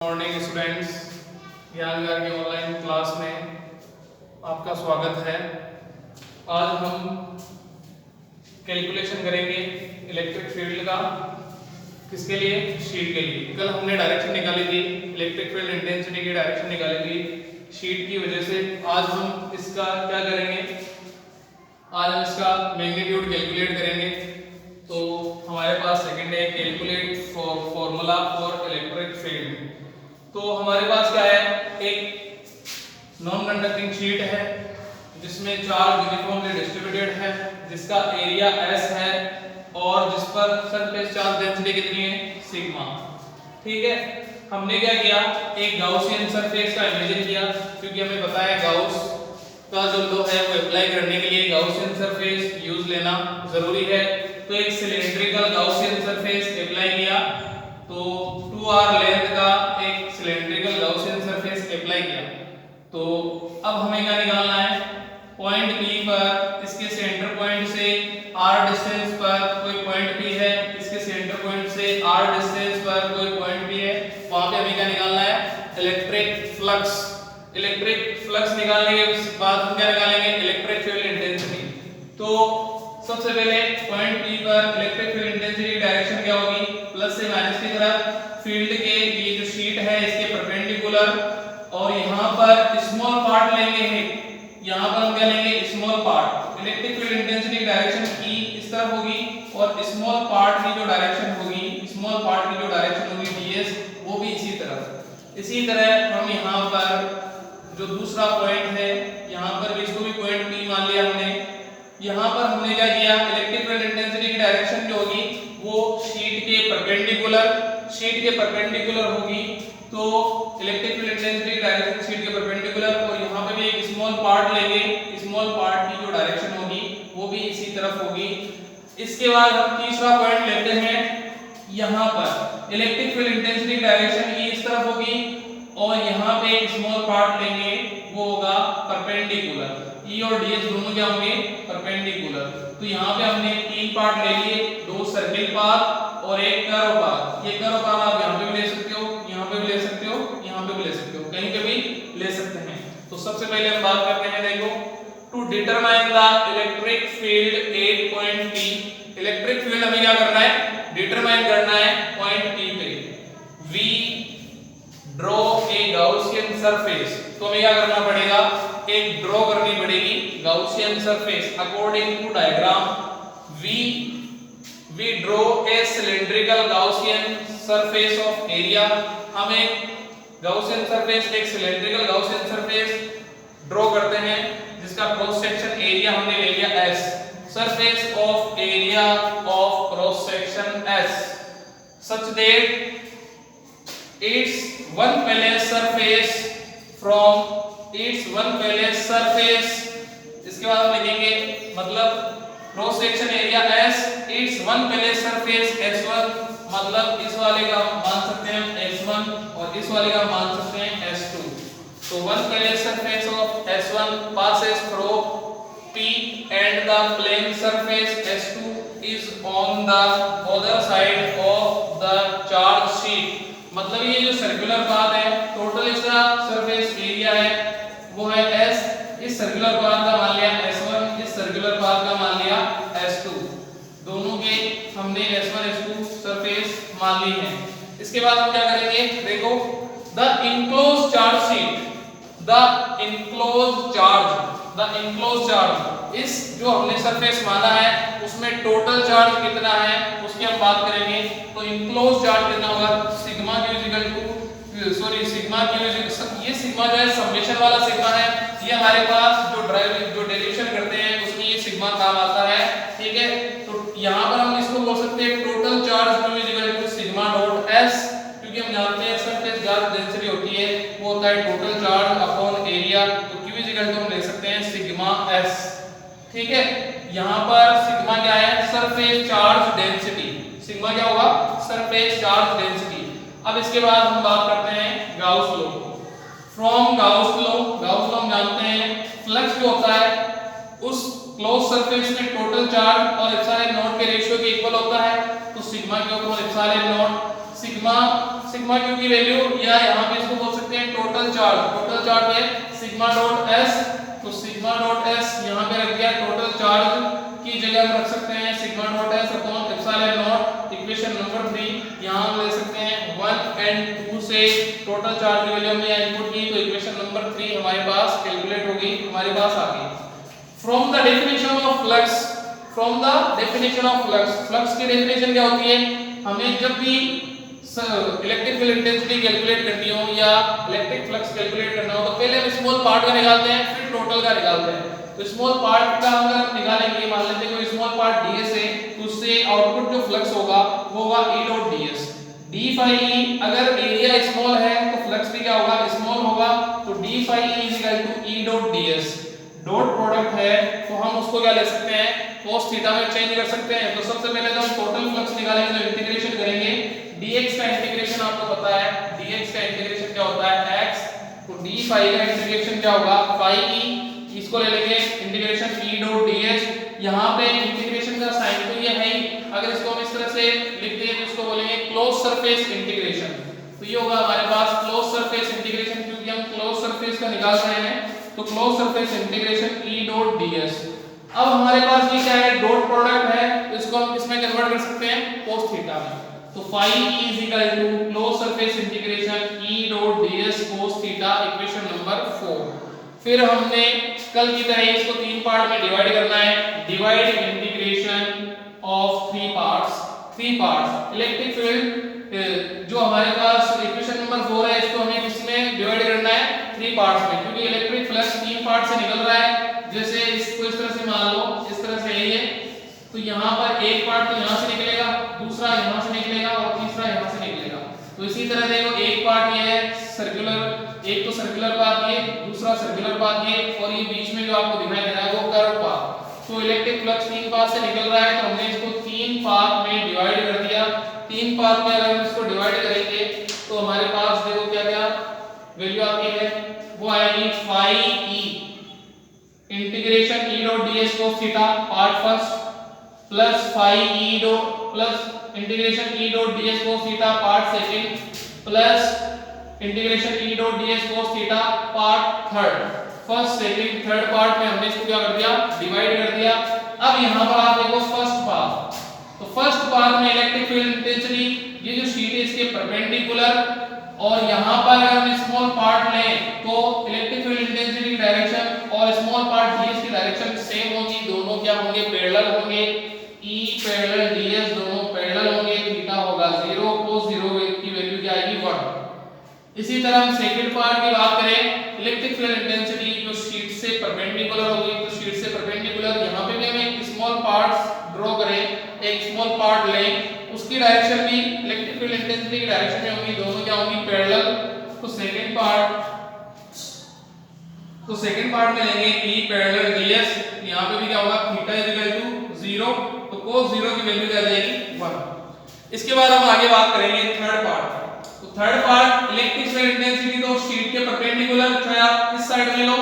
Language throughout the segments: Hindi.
मॉर्निंग स्टूडेंट्स, ज्ञान विहार की ऑनलाइन क्लास में आपका स्वागत है। आज हम कैलकुलेशन करेंगे इलेक्ट्रिक फील्ड का। किसके लिए? शीट के लिए। कल हमने डायरेक्शन निकाली थी, इलेक्ट्रिक फील्ड इंटेंसिटी की डायरेक्शन निकाली थी शीट की वजह से। आज हम इसका क्या करेंगे? आज हम इसका मैग्नीट्यूड कैलकुलेट करेंगे। तो हमारे पास सेकंड है calculate formula for electric field. तो हमारे पास क्या है? एक नॉन कंडक्टिंग शीट है जिसमें चार्ज यूनिफॉर्मली डिस्ट्रीब्यूटेड है, जिसका एरिया S है और जिस पर सरफेस चार्ज डेंसिटी कितनी है? सिग्मा। ठीक है, हमने क्या किया? एक गाउसियन सरफेस का इमेजिन किया, क्योंकि हमें पता है गाउस का जो लॉ है वो अप्लाई करने के लिए गाउसियन सरफेस यूज लेना जरूरी है। तो एक सिलेंड्रिकल गाउसियन सरफेस अप्लाई किया, तो 2r लेंथ का एक सिलेंड्रिकल गाउसियन सरफेस अप्लाई किया। तो अब हमें क्या निकालना है? पॉइंट P पर इसके सेंटर पॉइंट से r डिस्टेंस पर कोई पॉइंट P है, इसके सेंटर पॉइंट से r डिस्टेंस पर कोई पॉइंट P है, वहां पे हमें क्या निकालना है? Electric flux. इलेक्ट्रिक फ्लक्स निकालने के बाद हम क्या निकालेंगे? Electric field intensity. तो सबसे पहले पॉइंट P पर इलेक्ट्रिक फील्ड इंटेंसिटी की डायरेक्शन क्या होगी? प्लस से माइनस की तरफ। फील्ड के ये जो शीट है इसके परपेंडिकुलर, और यहाँ पर स्मॉल पार्ट लेंगे है, यहाँ पर हम क्या लेंगे? Small part. Electric field intensity की डायरेक्शन E इस तरफ होगी और स्मॉल पार्ट की जो डायरेक्शन होगी, स्मॉल पार्ट की जो डायरेक्शन होगी ds, वो भी इसी तरफ। इसी तरह हम यहाँ पर जो दूसरा पॉइंट है, यहाँ पर भी इसको भी पॉइंट P मान लिया हमने। यहाँ पर हमने क्या किया? इलेक्ट्रिक फील्ड इंटेंसिटी की डायरेक्शन जो होगी वो शीट के परपेंडिकुलर होगी। तो इलेक्ट्रिक फील्ड इंटेंसिटी की डायरेक्शन शीट के परपेंडिकुलर, और यहाँ पे भी एक स्मॉल पार्ट लेंगे, स्मॉल पार्ट की जो डायरेक्शन होगी वो भी इसी तरफ होगी। इसके बाद हम तीसरा पॉइंट लेते हैं, यहाँ पर इलेक्ट्रिक फील्ड इंटेंसिटी की डायरेक्शन E इस तरफ होगी और यहाँ पे एक स्मॉल पार्ट लेंगे, वो होगा परपेंडिकुलर। E और ds दोनों क्या होंगे? परपेंडिकुलर। तो यहाँ पे हमने तीन पार्ट ले लिए, दो सर्किल पाथ और एक कर्व पाथ। ये कर्व पाथ आप यहाँ पे भी ले सकते हो, यहाँ पे भी ले सकते हो, यहाँ पे भी ले सकते हो, कहीं पे भी ले सकते हैं। तो सबसे पहले हम बात करते हैं, देखो, to determine the electric field at point P। Electric field हमें क्या करना है? डिटरमाइन करना है पॉइंट P पे। We draw a Gaussian surface. तो हमें क्या करना पड़ेगा? एक ड्रॉ करनी पड़ेगी Gaussian surface. According to diagram we draw a cylindrical Gaussian surface of area। हम एक Gaussian surface, एक cylindrical Gaussian surface ड्रॉ करते हैं जिसका क्रॉस सेक्शन एरिया हमने ले लिया S। surface of area of cross section S such that its one plane surface from its one plane surface। इसके बाद हम लिखेंगे, मतलब cross section area S, it's one plane surface S1, मतलब इस वाले का मान सकते हैं S1 और इस वाले का मान सकते हैं S2। तो one plane surface of S1 passes through P and the plane surface S2 is on the other side of the charge sheet। मतलब ये जो सर्कुलर पाथ है, टोटल इसका सरफेस एरिया है वो है S। इस सर्कुलर पाथ का मान लिया S1, इस सर्कुलर पाथ का मान लिया S2। दोनों के हमने S1 S2 सरफेस मान ली है। इसके बाद हम क्या करेंगे? देखो, the enclose charge sheet, the enclose charge, इस जो हमने सरफेस माना है उसमें टोटल चार्ज कितना है उसकी हम बात करेंगे। तो इनक्लोज चार्ज कितना होगा? Sigma Q equal to, sorry, sigma Q, ये सिग्मा जो है समेशन वाला सिग्मा है, ये हमारे पास जो डेरिवेशन करते हैं उसमें ये सिग्मा काम आता है। ठीक है, तो यहाँ पर हम इसको बोल सकते हैं total charge Q equal to sigma dot S, क्योंकि हम जानते हैं सरफेस चार्ज डेंसिटी होती है वो होता है टोटल चार्ज अपॉन एरिया। तो Q इक्वल टू हम ले सकते हैं सिग्मा S। ठीक है, यहाँ पर सिग्मा क्या है? Surface charge density. सिग्मा क्या होगा? Surface charge density. अब इसके बाद हम बात करते हैं Gauss law. From Gauss law हम जानते हैं फ्लक्स जो होता है उस क्लोज सरफेस में टोटल चार्ज और एप्सिलॉन नॉट के रेशियो के इक्वल होता है। तो सिग्मा के ऊपर एप्सिलॉन नॉट सिग्मा क्यू की वैल्यू, या यहाँ पे इसको बोल सकते हैं टोटल चार्ज है सिग्मा डॉट एस। तो सिग्मा डॉट एस यहाँ पे रख दिया, टोटल चार्ज की जगह हम रख सकते हैं sigma dot S upon epsilon naught. Equation number 3 यहाँ हम ले सकते हैं 1 and 2 से टोटल चार्ज की वैल्यू हमने इनपुट की, तो इक्वेशन नंबर 3 हमारे पास कैलकुलेट होगी, हमारे पास आ गई। From the definition of flux, flux की डेफिनेशन क्या होती है? हमें जब भी इलेक्ट्रिक फील्ड इंटेंसिटी कैलकुलेट करनी हो या इलेक्ट्रिक फ्लक्स कैलकुलेट करना हो, तो पहले हम स्मॉल पार्ट का निकालते हैं, फिर टोटल का निकालते हैं। तो स्मॉल पार्ट का अगर हम निकालेंगे, मान लेते हैं कोई स्मॉल पार्ट ds है, तो उससे आउटपुट जो फ्लक्स होगा वो होगा E dot ds। d phi e, अगर एरिया स्मॉल है तो फ्लक्स भी क्या होगा? स्मॉल होगा। तो d phi e is equal to E dot ds। Dot product है तो हम उसको क्या ले सकते हैं? cos थीटा में चेंज कर सकते हैं। तो सबसे पहले तो हम टोटल फ्लक्स निकालेंगे, तो इंटीग्रेशन करेंगे। dx का इंटीग्रेशन आपको पता है, dx का इंटीग्रेशन क्या होता है? x। तो d phi का इंटीग्रेशन क्या होगा? phi e। इसको ले लेंगे इंटीग्रेशन E डॉट ds। यहाँ पे इंटीग्रेशन का साइन तो ये है ही, अगर इसको हम इस तरह से लिखते हैं तो इसको बोलेंगे क्लोज सरफेस इंटीग्रेशन। तो ये होगा हमारे पास क्लोज सरफेस इंटीग्रेशन, क्योंकि हम क्लोज सरफेस का निकाल रहे हैं। तो close surface integration E dot ds। अब हमारे पास ये क्या है? डॉट प्रोडक्ट है, तो इसको हम किसमें कन्वर्ट कर सकते हैं? cos थीटा में। तो phi e is equal to close surface integration E dot ds cos theta, equation number 4। फिर हमने कल की तरह इसको 3 पार्ट में डिवाइड करना है। Divide integration of 3 parts. Electric field जो हमारे पास इक्वेशन नंबर 4 है, इसको हमें किसमें डिवाइड करना है? 3 पार्ट्स में, क्योंकि इलेक्ट्रिक फ्लक्स 3 पार्ट से निकल रहा है। जैसे इसको इस तरह से मान लो, इस तरह से है, तो यहाँ पर एक पार्ट तो यहाँ से निकलेगा, दूसरा यहाँ से निकलेगा और तीसरा यहाँ से निकलेगा। तो इसी तरह देखो, एक पार्ट ये है सर्कुलर, एक तो सर्कुलर पाथ ये, दूसरा सर्कुलर पाथ ये, और ये बीच में जो आपको दिखाई दे रहा है वो कर्व पाथ। तो इलेक्ट्रिक फ्लक्स 3 पाथ से निकल रहा है, तो हमने इसको 3 पाथ में डिवाइड कर दिया। 3 पाथ में अगर हम इसको डिवाइड करेंगे तो हमारे पास देखो क्या क्या वैल्यू आती है, वो आएगी phi e integration E dot ds cos theta part first, plus phi e dot plus integration E dot ds cos theta part second, plus integration E dot ds cos theta part third. First second third part में हमने इसको क्या कर दिया? डिवाइड कर दिया। अब यहां पर आप देखो फर्स्ट पार्ट, तो फर्स्ट पार्ट में इलेक्ट्रिक फील्ड इंटेंसिटी, ये जो शीट है इसके परपेंडिकुलर, और यहां पर अगर हम स्मॉल पार्ट लें तो इलेक्ट्रिक फील्ड इंटेंसिटी की डायरेक्शन और स्मॉल पार्ट ds की डायरेक्शन सेम होगी, दोनों क्या होंगे? पैरेलल होंगे। E पैरेलल ds दोनों पैरेलल होंगे, थीटा होगा 0, cos 0 की वैल्यू क्या आएगी? 1। इसी तरह हम सेकंड पार्ट की बात करें, इलेक्ट्रिक फील्ड इंटेंसिटी जो शीट से परपेंडिकुलर होगी, तो शीट से परपेंडिकुलर यहां पे भी हम एक स्मॉल पार्ट ड्रॉ करें, एक स्मॉल पार्ट लें, उसकी डायरेक्शन भी इलेक्ट्रिक फील्ड इंटेंसिटी की डायरेक्शन में होगी, दोनों क्या होंगी? पैरेलल। तो सेकंड पार्ट में लेंगे E पैरेलल ds, यहां पे भी क्या होगा? थीटा इज इक्वल टू 0, तो cos 0 की वैल्यू क्या आ जाएगी? 1। इसके बाद हम आगे बात करेंगे थर्ड पार्ट। तो third part electric field intensity तो शीट के परपेंडिकुलर, चाहे आप इस साइड में लो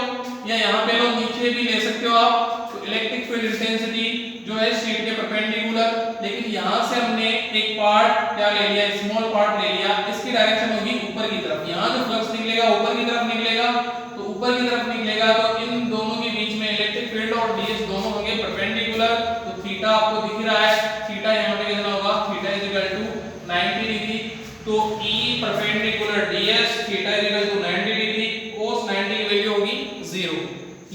या यहां पे लो, नीचे भी ले सकते हो आप। तो इलेक्ट्रिक फील्ड इंटेंसिटी जो है शीट के परपेंडिकुलर, लेकिन यहां से हमने एक पार्ट क्या ले लिया? स्मॉल पार्ट ले लिया, इसकी डायरेक्शन होगी ऊपर की तरफ। यहां जो फ्लक्स निकलेगा ऊपर की तरफ निकलेगा, तो ऊपर की तरफ निकलेगा, तो इन दोनों के बीच में इलेक्ट्रिक फील्ड और ds दोनों होंगे परपेंडिकुलर। तो थीटा आपको दिख रहा है, थीटा यहां पे कितना होगा? Theta is equal to 90 degree. तो E perpendicular ds theta is equal to 90 degree, cos 90 की वैल्यू होगी 0।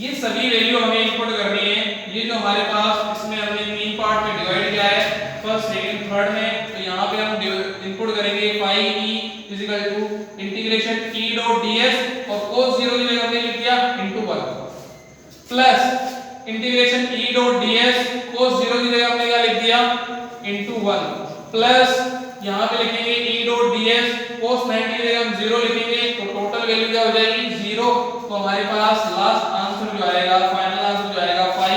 ये सभी वैल्यू हमें इनपुट करनी है। ये जो हमारे पास इसमें हमने 3 पार्ट में डिवाइड किया है, फर्स्ट सेकंड थर्ड में, तो यहां पे हम इनपुट करेंगे phi e is equal to integration E dot ds, और cos 0 की जगह हमने लिख दिया into 1, plus integration E dot ds cos 0 की जगह हमने क्या लिख दिया? इनटू 1, प्लस यहां पे लिखेंगे E डॉट ds cos 90 की जगह हम 0 लिखेंगे, तो टोटल वैल्यू क्या हो जाएगी? 0। तो हमारे पास लास्ट आंसर जो आएगा, फाइनल आंसर जो आएगा phi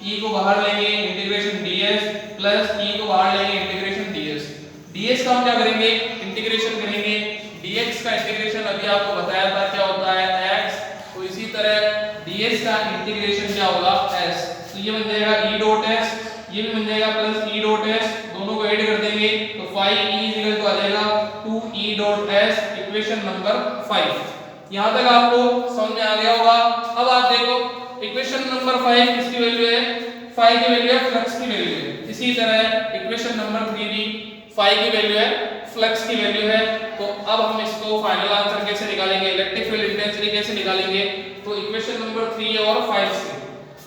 e को बाहर लेंगे इंटीग्रेशन ds, प्लस e को बाहर लेंगे इंटीग्रेशन ds का हम क्या करेंगे? इंटीग्रेशन करेंगे। dx का इंटीग्रेशन अभी आपको बताया था क्या होता है? x। तो इसी तरह ds का इंटीग्रेशन क्या होगा? s। तो ये बन जाएगा E डॉट s, ये भी बन जाएगा प्लस E डॉट s, दोनों को ऐड कर देंगे, तो phi e इक्वल टू आ जाएगा E dot S equation number 5। यहां तक आपको समझ में आ गया होगा। अब आप देखो इक्वेशन नंबर 5 किसकी वैल्यू है, फाई की वैल्यू है, फ्लक्स की वैल्यू है। इसी तरह इक्वेशन नंबर 3 भी फाई की वैल्यू है, फ्लक्स की वैल्यू है। तो अब हम इसको फाइनल आंसर कैसे निकालेंगे, इलेक्ट्रिक फील्ड इंटेंसिटी कैसे निकालेंगे, तो इक्वेशन नंबर 3 और 5 से,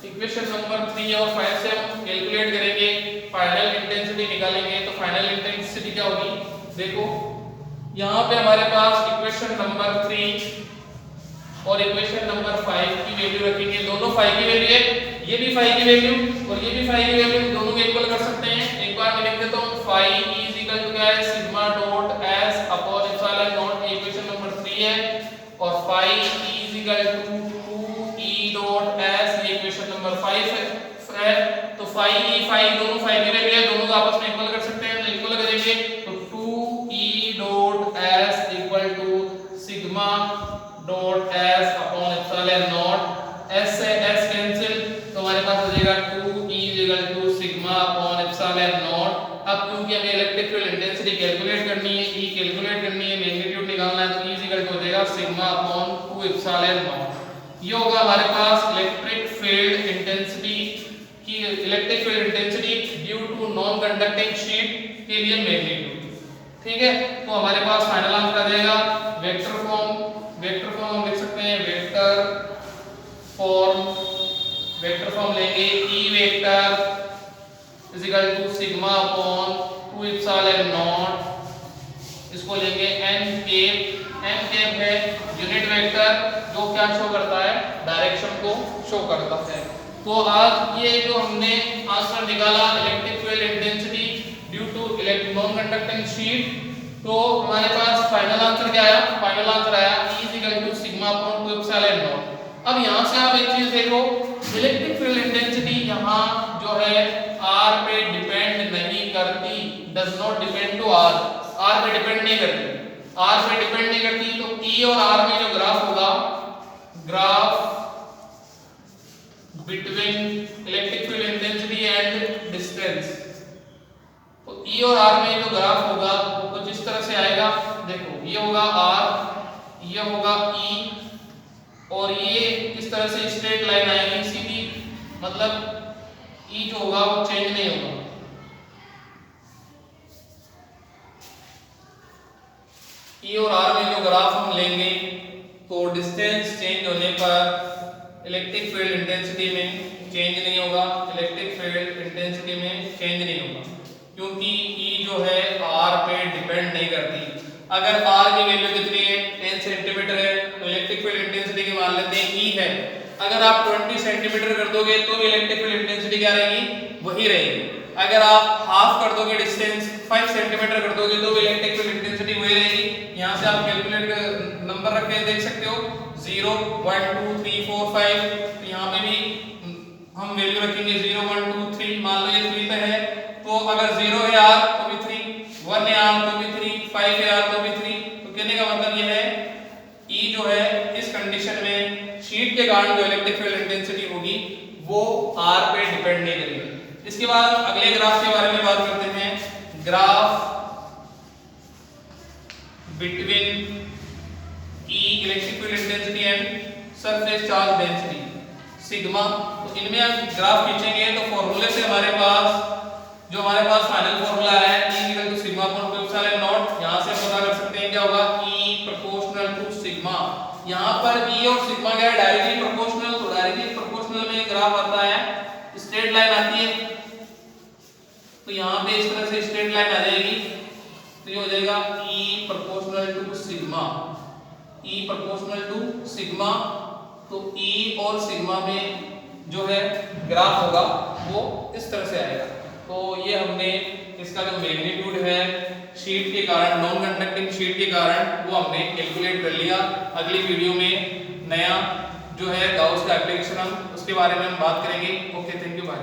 इक्वेशन नंबर 3 और 5 से हम कैलकुलेट करेंगे, फाइनल इंटेंसिटी निकालेंगे। तो फाइनल इंटेंसिटी क्या होगी, देखो यहाँ पे हमारे पास इक्वेशन नंबर 3 और इक्वेशन नंबर 5 की वैल्यू रखेंगे। दोनों फाई की वैल्यू है, ये भी फाई की वैल्यू और ये भी फाई की वैल्यू, दोनों को इक्वल कर सकते हैं। एक बार मैं लिख देता हूं, फाई इज इक्वल टू क्या है, sigma dot S upon epsilon naught, equation number 3 है, और phi is equal to 2 e dot S, ये इक्वेशन नंबर 5 है। तो फाई ई फाई दोनों फाई की वैल्यू है, दोनों को आपस में इक्वल कर सकते हैं। तो इक्वल करेंगे तो 2 e dot S equal to sigma dot S upon epsilon naught, s से s कैंसिल, तो हमारे पास हो जाएगा 2e equal to sigma upon epsilon naught. अब क्योंकि हमें इलेक्ट्रिक फील्ड इंटेंसिटी कैलकुलेट करनी है, e कैलकुलेट करनी है, मैग्नीट्यूड निकालना है, तो e इक्वल टू हो जाएगा सिग्मा अपॉन 2 एप्सिलॉन नॉट। ये होगा हमारे पास इलेक्ट्रिक फील्ड इंटेंसिटी की, electric field intensity due to non conducting sheet के लिए मैग्नीट्यूड। ठीक है, तो हमारे पास फाइनल आंसर आ जाएगा वेक्टर फॉर्म हम लिख सकते हैं, वेक्टर फॉर्म लेंगे, E vector is equal to sigma upon 2 epsilon naught, इसको लेंगे n कैप है यूनिट वेक्टर जो क्या शो करता है, डायरेक्शन को शो करता है। तो आज ये जो हमने आंसर निकाला electric field intensity due to non conducting sheet, तो हमारे पास फाइनल आंसर क्या आया, फाइनल आंसर आया E is equal to sigma upon 2 epsilon naught. अब यहां से आप एक चीज देखो, इलेक्ट्रिक फील्ड इंटेंसिटी यहां जो है r पे डिपेंड नहीं करती, does not depend to r पे डिपेंड नहीं करती, r पे डिपेंड नहीं करती। तो E और r में जो ग्राफ होगा, graph between electric field intensity and distance, तो E और r में जो ग्राफ होगा वो कुछ इस तरह से आएगा। देखो ये होगा r, ये होगा E, और ये इस तरह से स्ट्रेट लाइन आएगी सीधी, मतलब E जो होगा वो चेंज नहीं होगा। E और R में जो ग्राफ हम लेंगे तो डिस्टेंस चेंज होने पर इलेक्ट्रिक फील्ड इंटेंसिटी में चेंज नहीं होगा, इलेक्ट्रिक फील्ड इंटेंसिटी में चेंज नहीं होगा, क्योंकि E जो है R पे डिपेंड नहीं करती। अगर R की वैल्यू कितनी है, 10 सेंटीमीटर है, तो इलेक्ट्रिक फील्ड इंटेंसिटी की मान लेते हैं E है। अगर आप 20 सेंटीमीटर कर दोगे तो भी इलेक्ट्रिक फील्ड इंटेंसिटी क्या रहेगी, वही रहेगी। अगर आप हाफ कर दोगे डिस्टेंस, 5 सेंटीमीटर कर दोगे तो भी इलेक्ट्रिक फील्ड इंटेंसिटी वही रहेगी। यहां से आप कैलकुलेट कर नंबर रख के देख सकते हो, 0 1 2 3 4 5, तो यहां पे भी हम वैल्यू रखेंगे 0 1 2 3, मान लो ये 3 पे है, तो अगर 0 है r तो भी 3, 1 है r तो भी 3, 5 है r तो भी 3। तो कहने का मतलब ये है E जो है इस कंडीशन में शीट के कारण जो इलेक्ट्रिक फील्ड इंटेंसिटी होगी वो r पे डिपेंड नहीं करेगी। इसके बाद अगले ग्राफ के बारे में बात करते हैं, graph between E electric field intensity and surface charge density sigma. तो इनमें हम ग्राफ खींचेंगे तो फॉर्मूले से हमारे पास जो हमारे पास फाइनल फॉर्मूला है E equal to sigma upon 2 epsilon naught, यहां से पता कर सकते हैं क्या होगा, E प्रोपोर्शनल टू सिग्मा। यहां पर E और सिग्मा क्या है, डायरेक्टली प्रोपोर्शनल, तो डायरेक्टली प्रोपोर्शनल में ग्राफ आता है, स्ट्रेट लाइन आती है, तो यहां पे इस तरह से स्ट्रेट लाइन आ जाएगी, तो ये हो जाएगा E proportional to sigma, E proportional to sigma. तो E और सिग्मा में जो है ग्राफ होगा वो इस तरह से आएगा। तो ये हमने इसका जो मैग्नीट्यूड है शीट के कारण, नॉन कंडक्टिंग शीट के कारण, वो हमने कैलकुलेट कर लिया। अगली वीडियो में नया जो है गाउस का एप्लीकेशन हम उसके बारे में हम बात करेंगे। Okay, thank you, bye.